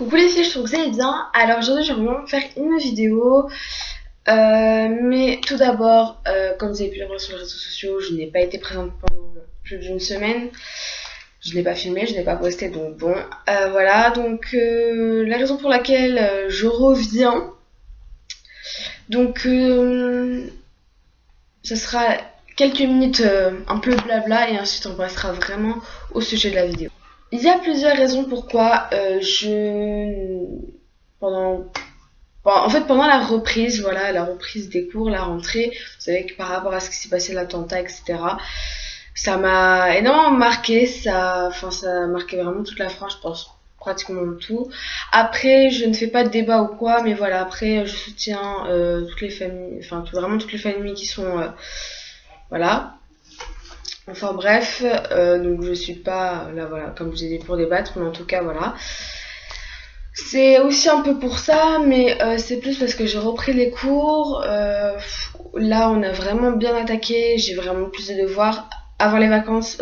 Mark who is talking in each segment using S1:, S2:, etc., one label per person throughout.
S1: Coucou les filles, je trouve que vous allez bien. Alors aujourd'hui je vais vraiment faire une vidéo. Mais tout d'abord, comme vous avez pu le voir sur les réseaux sociaux, je n'ai pas été présente pendant plus d'une semaine. Je n'ai pas filmé, je n'ai pas posté, donc bon. Voilà, donc la raison pour laquelle je reviens. Donc ce sera quelques minutes un peu blabla et ensuite on passera vraiment au sujet de la vidéo. Il y a plusieurs raisons pourquoi pendant la reprise, voilà, la reprise des cours, la rentrée, vous savez que par rapport à ce qui s'est passé, l'attentat, etc., ça m'a énormément marqué, ça a marqué vraiment toute la France, je pense, pratiquement tout. Après, je ne fais pas de débat ou quoi, mais voilà, après, je soutiens toutes les familles, vraiment toutes les familles qui sont, voilà. Enfin bref, donc je suis pas là, voilà, comme je vous ai dit, pour débattre, mais en tout cas, voilà. C'est aussi un peu pour ça, mais c'est plus parce que j'ai repris les cours. Là, on a vraiment bien attaqué, j'ai vraiment plus de devoirs. Avant les vacances,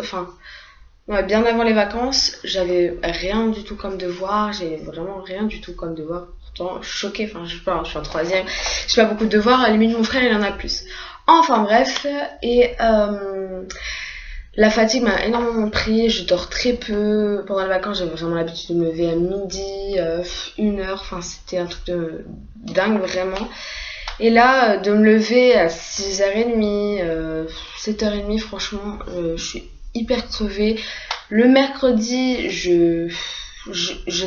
S1: bien avant les vacances, j'avais rien du tout comme devoir. J'ai vraiment rien du tout comme devoir. Pourtant, je suis choquée, je sais pas, je suis en troisième. J'ai pas beaucoup de devoirs, à la limite, mon frère, il en a plus. Enfin bref, et la fatigue m'a énormément pris, je dors très peu. Pendant les vacances, j'avais vraiment l'habitude de me lever à midi, 1h, c'était un truc de dingue vraiment. Et là, de me lever à 6h30, 7h30, franchement, je suis hyper crevée. Le mercredi, je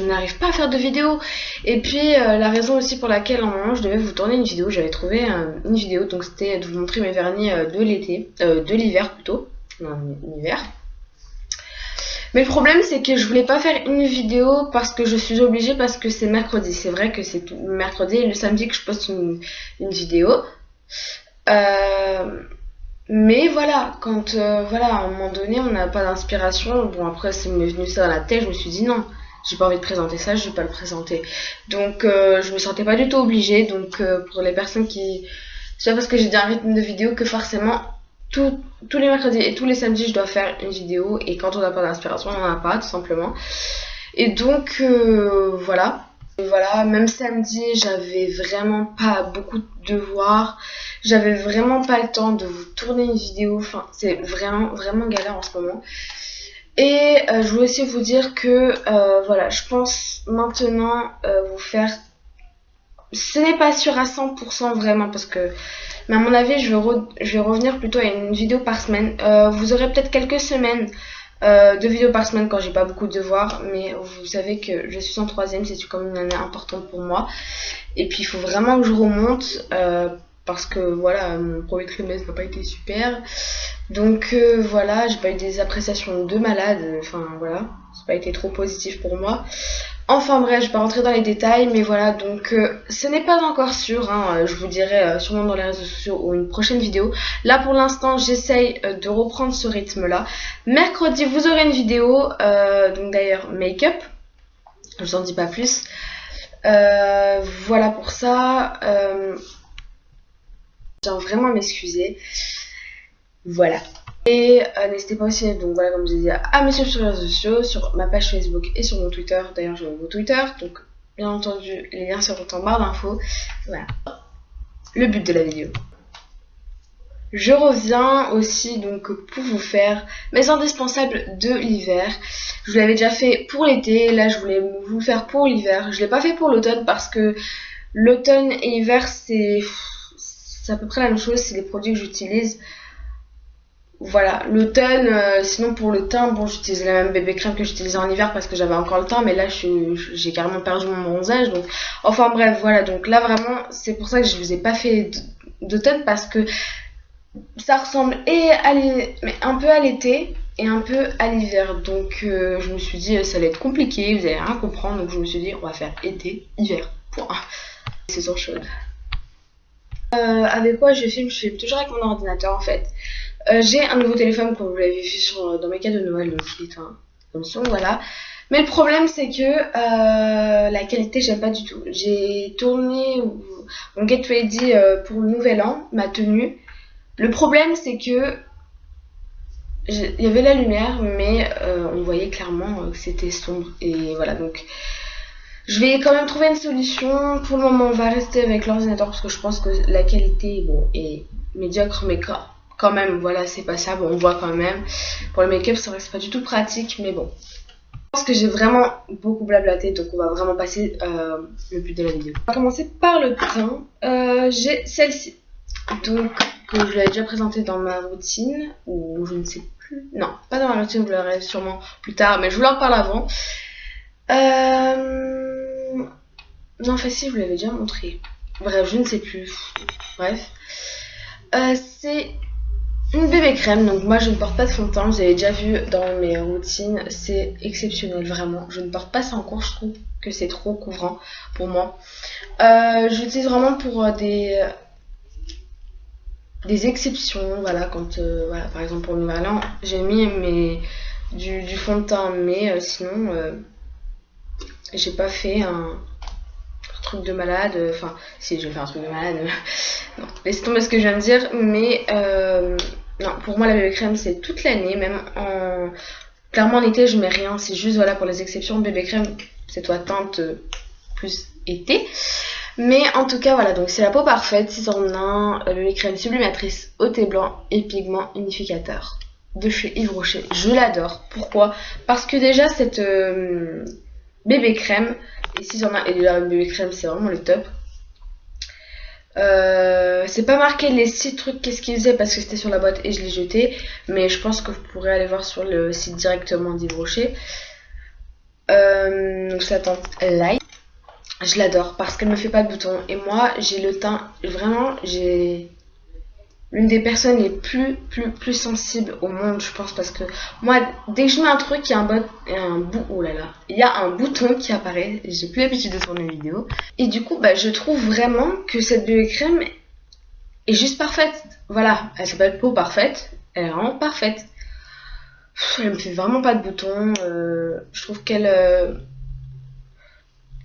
S1: n'arrive pas à faire de vidéo. Et puis, la raison aussi pour laquelle, en moment, je devais vous tourner une vidéo, j'avais trouvé une vidéo, donc c'était de vous montrer mes vernis de l'hiver plutôt. En hiver. Mais le problème c'est que je voulais pas faire une vidéo parce que je suis obligée, parce que c'est mercredi. C'est vrai que c'est le mercredi et le samedi que je poste une vidéo. Mais voilà, quand voilà, à un moment donné on n'a pas d'inspiration. Bon, après c'est m'est venu ça dans la tête, je me suis dit non, j'ai pas envie de présenter ça, je vais pas le présenter. Donc je me sentais pas du tout obligée. Donc pour les personnes qui... C'est pas parce que j'ai dit un rythme de vidéo que forcément tous les mercredis et tous les samedis je dois faire une vidéo, et quand on n'a pas d'inspiration on n'en a pas tout simplement. Et donc voilà. Et voilà, même samedi j'avais vraiment pas beaucoup de devoirs, j'avais vraiment pas le temps de vous tourner une vidéo, c'est vraiment galère en ce moment. Et je voulais aussi vous dire que voilà, je pense maintenant vous faire... Ce n'est pas sûr à 100% vraiment, parce que... Mais à mon avis, je vais revenir plutôt à une vidéo par semaine. Vous aurez peut-être quelques semaines de vidéos par semaine quand j'ai pas beaucoup de devoirs. Mais vous savez que je suis en troisième, c'est quand même une année importante pour moi. Et puis il faut vraiment que je remonte. Parce que voilà, mon premier trimestre n'a pas été super. Donc voilà, j'ai pas eu des appréciations de malade. Voilà, c'est pas été trop positif pour moi. Enfin bref, je vais pas rentrer dans les détails, mais voilà, donc ce n'est pas encore sûr, je vous dirai sûrement dans les réseaux sociaux ou une prochaine vidéo. Là pour l'instant, j'essaye de reprendre ce rythme-là. Mercredi, vous aurez une vidéo, donc d'ailleurs make-up, je vous en dis pas plus. Voilà pour ça, je tiens vraiment à m'excuser. Voilà. Et n'hésitez pas aussi, donc voilà, comme je disais, à me suivre sur les réseaux sociaux, sur ma page Facebook et sur mon Twitter. D'ailleurs, j'ai un nouveau Twitter, donc bien entendu, les liens seront en barre d'infos. Voilà. Le but de la vidéo. Je reviens aussi donc pour vous faire mes indispensables de l'hiver. Je vous l'avais déjà fait pour l'été, là je voulais vous le faire pour l'hiver. Je ne l'ai pas fait pour l'automne parce que l'automne et l'hiver c'est à peu près la même chose, c'est les produits que j'utilise. Voilà, l'automne, sinon pour le teint, bon, j'utilise la même bébé crème que j'utilisais en hiver parce que j'avais encore le temps, mais là j'ai carrément perdu mon bronzage, donc enfin bref, voilà, donc là vraiment c'est pour ça que je vous ai pas fait d'automne, parce que ça ressemble un peu à l'été et un peu à l'hiver, donc je me suis dit ça allait être compliqué, vous allez rien comprendre, donc je me suis dit on va faire été, hiver, point. Saison chaude. Avec quoi je filme toujours avec mon ordinateur en fait. J'ai un nouveau téléphone, comme vous l'avez vu dans mes cadeaux de Noël, donc il est un Samsung, voilà. Mais le problème c'est que la qualité j'aime pas du tout. J'ai tourné mon Get Ready pour le nouvel an, ma tenue. Le problème c'est que il y avait la lumière, mais on voyait clairement que c'était sombre, et voilà, donc Je vais quand même trouver une solution. Pour le moment, on va rester avec l'ordinateur parce que je pense que la qualité, bon, est médiocre, mais quand même, voilà, c'est passable, on voit quand même. Pour le make-up, c'est vrai que c'est pas du tout pratique, mais bon. Je pense que j'ai vraiment beaucoup blablaté, donc on va vraiment passer le but de la vidéo. On va commencer par le teint. J'ai celle-ci, donc que je l'avais déjà présentée dans ma routine, ou je ne sais plus. Non, pas dans ma routine, vous l'aurez sûrement plus tard, mais je vous en parle avant. Non, enfin si, je vous l'avais déjà montré. Bref, je ne sais plus. Bref. C'est une bébé crème, donc moi je ne porte pas de fond de teint, vous avez déjà vu dans mes routines, c'est exceptionnel vraiment. Je ne porte pas ça en cours, je trouve que c'est trop couvrant pour moi. J'utilise vraiment pour des exceptions, voilà, quand voilà, par exemple pour le Nouvel An, j'ai mis du fond de teint, mais sinon j'ai pas fait un truc de malade, enfin si j'ai fait un truc de malade, non, laissez tomber ce que je viens de dire, mais non, pour moi la bébé crème c'est toute l'année, même clairement en été je mets rien, c'est juste voilà pour les exceptions. Bébé crème c'est toi teinte plus été, mais en tout cas voilà, donc c'est la peau parfaite, 6 en 1, bébé crème sublimatrice au thé blanc et pigment unificateur de chez Yves Rocher. Je l'adore. Pourquoi? Parce que déjà cette bébé crème, et 6 en 1 et la bébé crème c'est vraiment le top. C'est pas marqué les 6 trucs qu'est-ce qu'ils faisaient parce que c'était sur la boîte et je l'ai jeté, mais je pense que vous pourrez aller voir sur le site directement d'Yves Rocher. Donc c'est la teinte light, je l'adore parce qu'elle me fait pas de boutons et moi j'ai le teint, vraiment j'ai l'une des personnes les plus sensibles au monde, je pense, parce que moi dès que je mets un truc, il y a il y a un bouton qui apparaît. J'ai plus l'habitude de tourner une vidéo et du coup bah je trouve vraiment que cette bébé crème est juste parfaite. Voilà, elle s'appelle peau parfaite, elle est vraiment parfaite. Elle me fait vraiment pas de boutons. Je trouve qu'elle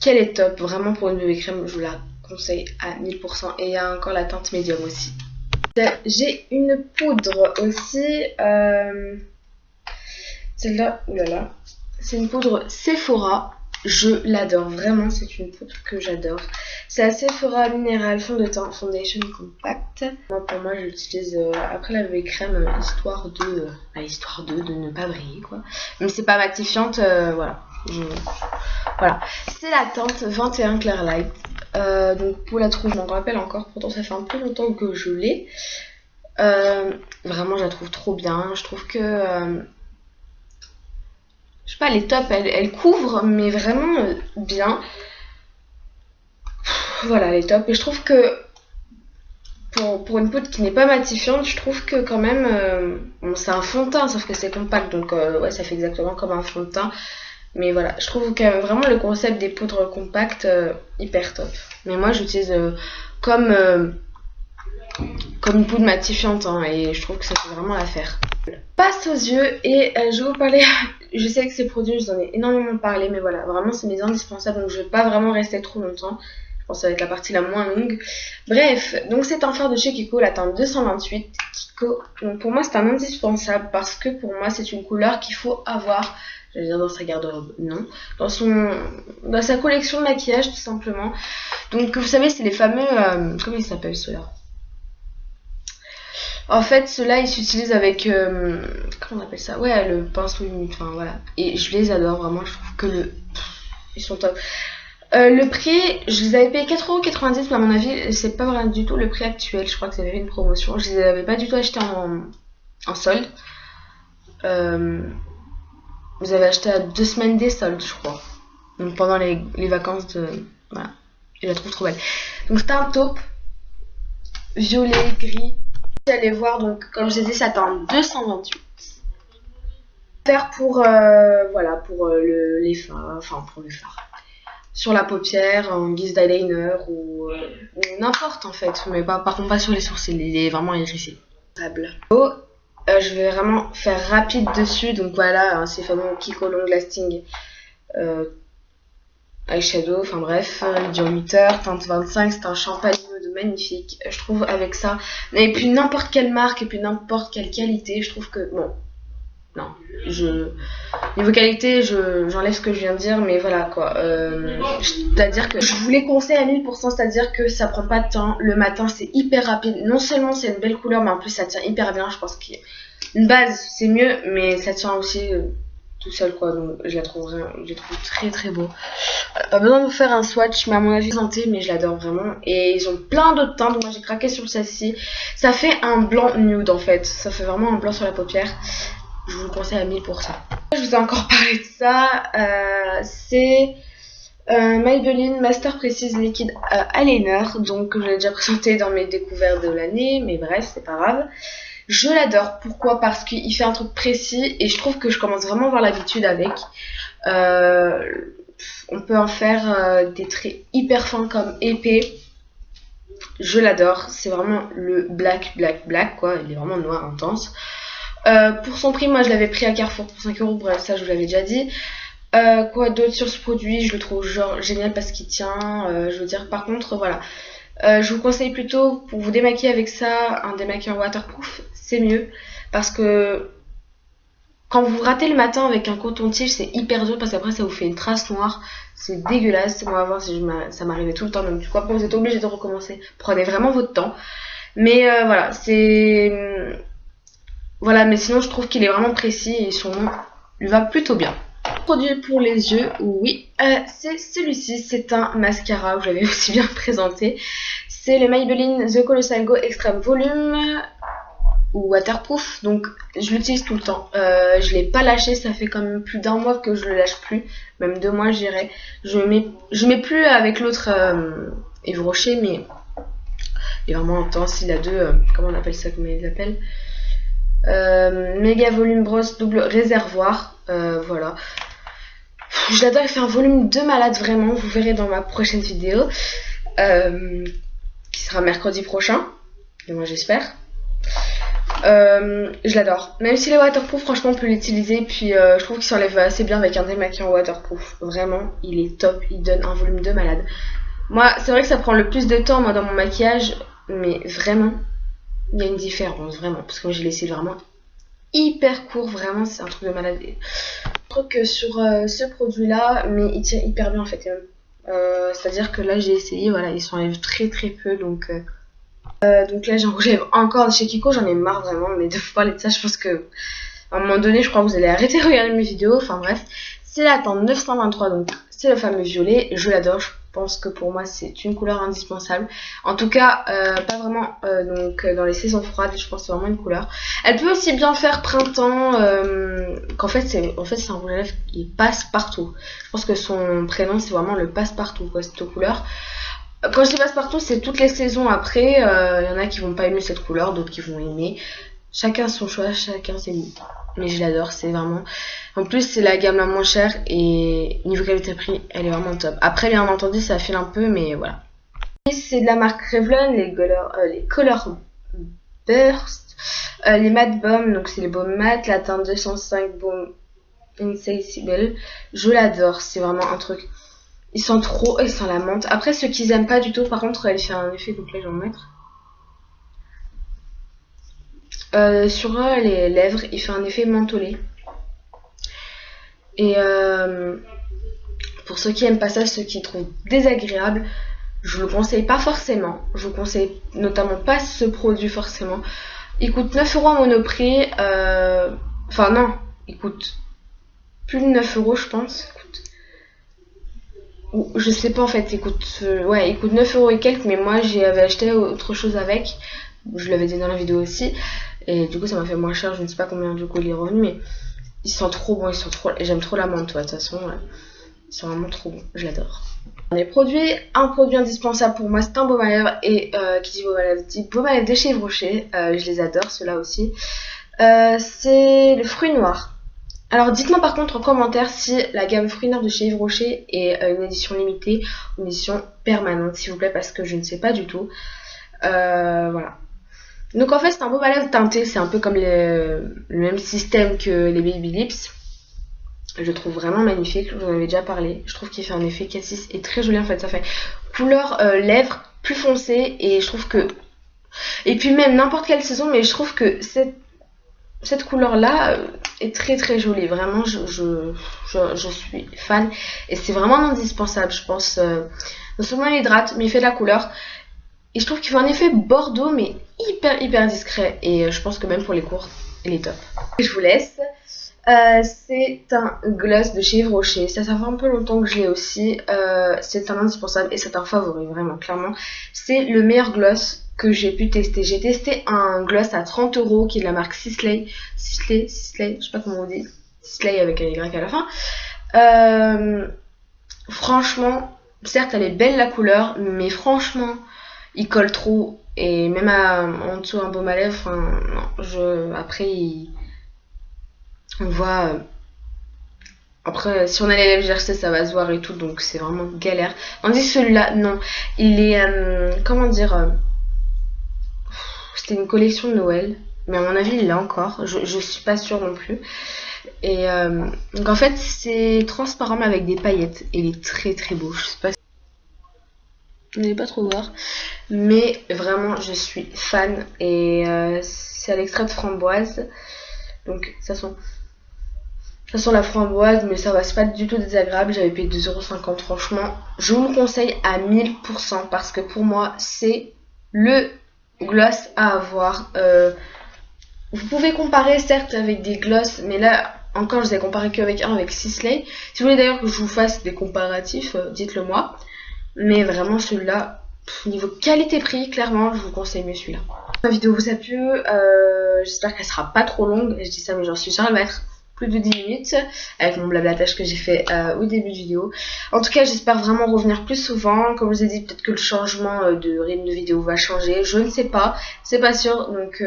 S1: est top, vraiment. pour une bébé crème, je vous la conseille à 1000%. Et il y a encore la teinte médium aussi. J'ai une poudre aussi, celle-là, oulala, c'est une poudre Sephora, je l'adore, vraiment c'est une poudre que j'adore. C'est la Sephora Mineral Fond de Teint Foundation Compact. Pour moi je l'utilise après la bébé crème, histoire de ne pas briller quoi. Même si c'est pas matifiante, voilà. Voilà, c'est la teinte 21 Clear Light. Donc pour la trouve, je m'en rappelle encore, pourtant ça fait un peu longtemps que je l'ai. Vraiment je la trouve trop bien. Je trouve que je sais pas, elle est top, elle couvre mais vraiment bien. Voilà, elle est top. Et je trouve que pour une poudre qui n'est pas matifiante, je trouve que quand même bon, c'est un fond de teint sauf que c'est compact, donc ouais, ça fait exactement comme un fond de teint. Mais voilà, je trouve que vraiment le concept des poudres compactes hyper top. Mais moi j'utilise comme une poudre matifiante hein, et je trouve que ça fait vraiment l'affaire. Passe aux yeux et je vais vous parler, je sais que ces produits je vous en ai énormément parlé, mais voilà, vraiment c'est mes indispensables, donc je vais pas vraiment rester trop longtemps. Je pense que ça va être la partie la moins longue. Bref, donc c'est un fard de chez Kiko, la teinte 228 Kiko. Donc pour moi c'est un indispensable parce que pour moi c'est une couleur qu'il faut avoir. Je veux dire dans sa garde-robe, non. Dans sa collection de maquillage, tout simplement. Donc, vous savez, c'est les fameux... comment ils s'appellent, ceux-là? En fait, ceux-là, ils s'utilisent avec... comment on appelle ça? Ouais, le pinceau humide, enfin, voilà. Et je les adore, vraiment. Je trouve que ils sont top. Le prix, je les avais payé 4,90€, mais à mon avis, c'est pas vraiment du tout le prix actuel. Je crois que ça avait une promotion. Je les avais pas du tout achetés en solde. Vous avez acheté à 2 semaines des soldes, je crois. Donc pendant les vacances de... Voilà. Je la trouve trop belle. Donc c'est un taupe. Violet, gris. Vous allez voir, donc comme je disais, ça tend 228. Faire pour... voilà, pour les fards. Enfin, pour les fards. Sur la paupière, en guise d'eyeliner ou n'importe en fait. Mais par contre pas sur les sourcils. Il est vraiment hérissé. Je vais vraiment faire rapide dessus, donc voilà, ces fameux Kiko Long Lasting eyeshadow, enfin bref, il dure 8 heures, teinte 25, c'est un champagne de magnifique, je trouve avec ça, et puis n'importe quelle marque, et puis n'importe quelle qualité, je trouve que, bon, non, niveau qualité, j'enlève ce que je viens de dire, mais voilà quoi. C'est-à-dire que je vous les conseille à 1000%, c'est-à-dire que ça prend pas de temps. Le matin, c'est hyper rapide. Non seulement c'est une belle couleur, mais en plus ça tient hyper bien. Je pense qu'une base, c'est mieux, mais ça tient aussi tout seul quoi. Donc je la trouve très très beau. Voilà, pas besoin de vous faire un swatch, mais à mon avis, santé, mais je l'adore vraiment. Et ils ont plein d'autres teintes. Donc moi j'ai craqué sur celle-ci. Ça fait un blanc nude en fait. Ça fait vraiment un blanc sur la paupière. Je vous le conseille à 1000%. Je vous ai encore parlé de ça. C'est Maybelline Master Precise Liquid Eyeliner. Donc je l'ai déjà présenté dans mes découvertes de l'année. Mais bref, c'est pas grave. Je l'adore. Pourquoi? Parce qu'il fait un truc précis. Et je trouve que je commence vraiment à avoir l'habitude avec. On peut en faire des traits hyper fins comme épais. Je l'adore. C'est vraiment le black quoi. Il est vraiment noir intense. Pour son prix, moi je l'avais pris à Carrefour pour 5 €, bref, ça je vous l'avais déjà dit. Quoi d'autre sur ce produit? Je le trouve genre génial parce qu'il tient. Je veux dire, par contre, voilà. Je vous conseille plutôt pour vous démaquiller avec ça, un démaquillant waterproof, c'est mieux. Parce que quand vous ratez le matin avec un coton-tige, c'est hyper dur parce qu'après ça vous fait une trace noire. C'est dégueulasse. On va voir si ça m'arrivait tout le temps. Donc du coup, après vous êtes obligé de recommencer. Prenez vraiment votre temps. Mais voilà, c'est. Voilà, mais sinon je trouve qu'il est vraiment précis et son nom lui va plutôt bien. Produit pour les yeux, oui, c'est celui-ci, c'est un mascara que j'avais aussi bien présenté. C'est le Maybelline The Colossal Go Extreme Volume ou Waterproof, donc je l'utilise tout le temps. Je l'ai pas lâché, ça fait quand même plus d'1 mois que je le lâche plus, même 2 mois je dirais. Je mets plus avec l'autre Yves Rocher, mais il est vraiment intense, il a deux, comment on appelle ça, comment il l'appelle, méga volume brosse double réservoir, voilà. Je l'adore, il fait un volume de malade vraiment, vous verrez dans ma prochaine vidéo qui sera mercredi prochain, et moi j'espère. Je l'adore, même s'il est waterproof, franchement on peut l'utiliser, puis je trouve qu'il s'enlève assez bien avec un démaquillant waterproof, vraiment il est top, il donne un volume de malade. Moi c'est vrai que ça prend le plus de temps moi dans mon maquillage, mais vraiment il y a une différence, vraiment, parce que moi j'ai laissé vraiment hyper court, vraiment c'est un truc de malade. Je trouve que sur ce produit là, mais il tient hyper bien en fait, c'est à dire que là j'ai essayé, voilà, il s'enlève très très peu, donc là j'en rouge encore de chez Kiko, j'en ai marre vraiment, mais de vous parler de ça, je pense que à un moment donné je crois que vous allez arrêter de regarder mes vidéos, enfin bref. C'est la teinte 923, donc c'est le fameux violet, je l'adore, je pense que pour moi c'est une couleur indispensable. En tout cas, pas vraiment donc dans les saisons froides, je pense que c'est vraiment une couleur. Elle peut aussi bien faire printemps, qu'en fait c'est un rouge à lèvres qui passe partout. Je pense que son prénom c'est vraiment le passe-partout quoi, cette couleur. Quand je dis passe-partout, c'est toutes les saisons après, il y en a qui vont pas aimer cette couleur, d'autres qui vont aimer. Chacun son choix, chacun ses goûts. Mais je l'adore, c'est vraiment... En plus, c'est la gamme la moins chère et niveau qualité-prix, elle est vraiment top. Après, bien entendu, ça file un peu, mais voilà. C'est de la marque Revlon, les Color Burst, les Matte Bomb, donc c'est les baumes mat, la teinte 205 Baume Insensible. Je l'adore, c'est vraiment un truc. Ils sentent trop, ils sentent la menthe. Après, ceux qu'ils aiment pas du tout, par contre, elle fait un effet, donc là, je vais en mettre. Sur les lèvres, il fait un effet mentholé. Et pour ceux qui aiment pas ça, ceux qui trouvent désagréable, je vous le conseille pas forcément. Je vous conseille notamment pas ce produit forcément. Il coûte 9 € à Monoprix. Enfin non, il coûte plus de 9 € je pense. Ou je sais pas en fait, il coûte 9 € et quelques, mais moi j'avais acheté autre chose avec. Je l'avais dit dans la vidéo aussi. Et du coup ça m'a fait moins cher, je ne sais pas combien du coup il est revenu, mais ils sont trop bons, j'aime trop la menthe, de toute façon, ils sont vraiment trop bons, je l'adore. Un produit indispensable pour moi, c'est un baume à lèvres, et qui dit baume à lèvres dit baume à lèvres de chez Yves Rocher, je les adore, ceux-là aussi. C'est le fruit noir. Alors dites-moi par contre en commentaire si la gamme fruit noir de chez Yves Rocher est une édition limitée ou une édition permanente, s'il vous plaît, parce que je ne sais pas du tout. Voilà. Donc en fait c'est un baume à lèvres teinté, c'est un peu comme le même système que les Baby Lips. Je le trouve vraiment magnifique, je vous en avais déjà parlé. Je trouve qu'il fait un effet cassis et très joli en fait, ça fait couleur lèvres plus foncée et je trouve que... Et puis même n'importe quelle saison, mais je trouve que cette couleur là, est très très joli. Vraiment, je suis fan. Et c'est vraiment indispensable, je pense. Non seulement il hydrate, mais il fait de la couleur. Et je trouve qu'il fait un effet Bordeaux, mais hyper discret. Et je pense que même pour les cours, il est top. Je vous laisse. C'est un gloss de chez Yves Rocher. Ça fait un peu longtemps que je l'ai aussi. C'est un indispensable et c'est un favori, vraiment, clairement. C'est le meilleur gloss que j'ai pu tester. J'ai testé un gloss à 30 € qui est de la marque Sisley. Sisley, je sais pas comment on dit. Sisley avec un Y à la fin. Franchement, certes, elle est belle la couleur, mais franchement, il colle trop. Et même en dessous un baume à lèvres, non, après, on voit. Après, si on a les lèvres gercées, ça va se voir et tout, donc c'est vraiment galère. Tandis celui-là, non. Il est. Comment dire C'était une collection de Noël, mais à mon avis, il l'a encore. Je suis pas sûre non plus. Et donc en fait, c'est transparent mais avec des paillettes. Et il est très beau. Je sais pas si vous n'allez pas trop voir, mais vraiment, je suis fan. Et c'est à l'extrait de framboise. Donc ça sent la framboise, mais ça va, c'est pas du tout désagréable. J'avais payé 2,50 €. Franchement, je vous le conseille à 1000% parce que pour moi, c'est le gloss à avoir. Vous pouvez comparer certes avec des gloss, mais là encore, je les ai comparés qu'avec avec Sisley. Si vous voulez d'ailleurs que je vous fasse des comparatifs, dites-le moi. Mais vraiment, celui-là, niveau qualité-prix, clairement, je vous conseille mieux celui-là. La vidéo vous a plu. J'espère qu'elle sera pas trop longue. Je dis ça, mais j'en suis sûre, elle va être plus de 10 minutes avec mon blablatage que j'ai fait au début de vidéo. En tout cas, j'espère vraiment revenir plus souvent. Comme je vous ai dit, peut-être que le changement de rythme de vidéo va changer. Je ne sais pas, c'est pas sûr. Donc,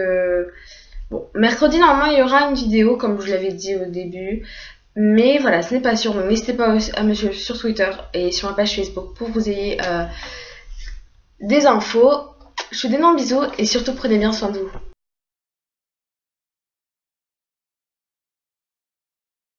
S1: bon, mercredi, normalement, il y aura une vidéo, comme je l'avais dit au début. Mais voilà, ce n'est pas sûr. Donc, n'hésitez pas à me suivre sur Twitter et sur ma page Facebook pour que vous ayez des infos. Je vous donne un bisou et surtout prenez bien soin de vous.